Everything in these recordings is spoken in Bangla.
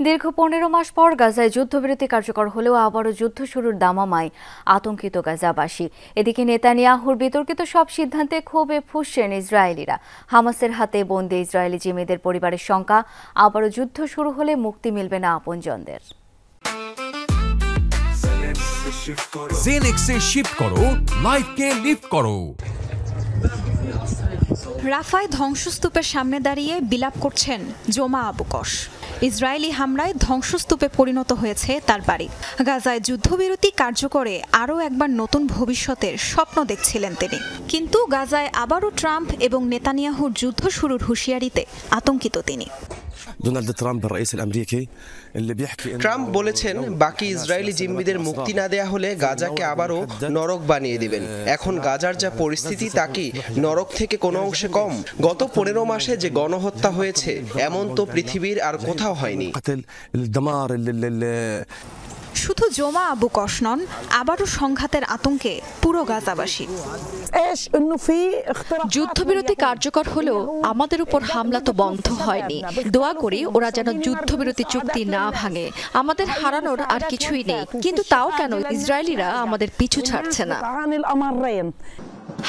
দীর্ঘ ১৫ মাস পর গাজায় যুদ্ধবিরতি কার্যকর হলেও আবারও যুদ্ধ শুরুর দামামায় আতঙ্কিত গাজাবাসী। এদিকে নেতানিয়াহুর বিতর্কিত সব সিদ্ধান্তে ক্ষোভে ফুঁসছেন ইসরায়েলিরা। হামাসের হাতে বন্দী ইসরায়েলি জিম্মিদের পরিবারের শঙ্কা, আবারও যুদ্ধ শুরু হলে মুক্তি মিলবে না আপনজনদের। জেনেক্সে শিফট করো, লাইফকে লিফট করো। রাফায় ধ্বংসস্তূপের সামনে দাঁড়িয়ে বিলাপ করছেন জোমা আবু কস। ইসরায়েলি হামলায় ধ্বংসস্তূপে পরিণত হয়েছে তার বাড়ি। গাজায় যুদ্ধবিরতি কার্যকরে আরও একবার নতুন ভবিষ্যতের স্বপ্ন দেখছিলেন তিনি। কিন্তু গাজায় আবারও ট্রাম্প এবং নেতানিয়াহুর যুদ্ধ শুরুর হুঁশিয়ারিতে আতঙ্কিত তিনি। ট্রাম্প বলেছেন, বাকি ইসরায়েলি জিম্মিদের মুক্তি না দেয়া হলে গাজাকে আবারও নরক বানিয়ে দিবেন। এখন গাজার যা পরিস্থিতি তা কি নরক থেকে কোনো অংশে কম? গত 15 মাসে যে গণহত্যা হয়েছে এমন তো পৃথিবীর আর কোথাও হয়নি। শুধু জোমা আবু কস নন, আবারও সংঘাতের আতঙ্কে পুরো গাজাবাসী। যুদ্ধবিরতি কার্যকর হলেও আমাদের উপর হামলা তো বন্ধ হয়নি। দোয়া করি ওরা যেন যুদ্ধবিরতি চুক্তি না ভাঙে। আমাদের হারানোর আর কিছুই নেই, কিন্তু তাও কেন ইসরায়েলিরা আমাদের পিছু ছাড়ছে না।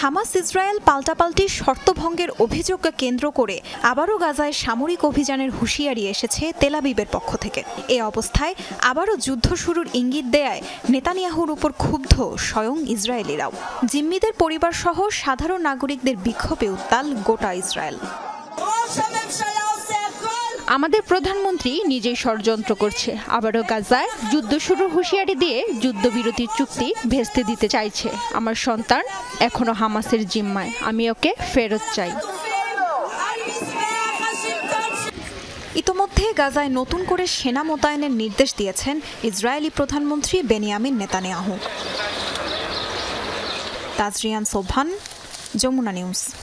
হামাস ইসরায়েল পাল্টাপাল্টি শর্তভঙ্গের অভিযোগকে কেন্দ্র করে আবারও গাজায় সামরিক অভিযানের হুঁশিয়ারি এসেছে তেল আবিবের পক্ষ থেকে। এ অবস্থায় আবারও যুদ্ধ শুরুর ইঙ্গিত দেয়ায় নেতানিয়াহুর উপর ক্ষুব্ধ স্বয়ং ইসরায়েলিরাও। জিম্মিদের পরিবার সহ সাধারণ নাগরিকদের বিক্ষোভে উত্তাল গোটা ইসরায়েল। আমাদের প্রধানমন্ত্রী নিজেই ষড়যন্ত্র করছে, আবারও গাজায় যুদ্ধ শুরুর হুঁশিয়ারি দিয়ে যুদ্ধবিরতির চুক্তি ভেস্তে দিতে চাইছে। আমার সন্তান এখনো হামাসের জিম্মায়, আমি ওকে ফেরত চাই। ইতোমধ্যে গাজায় নতুন করে সেনা মোতায়েনের নির্দেশ দিয়েছেন ইসরায়েলি প্রধানমন্ত্রী Benjamin Netanyahu. Tazrian Sobhan, Jamuna news.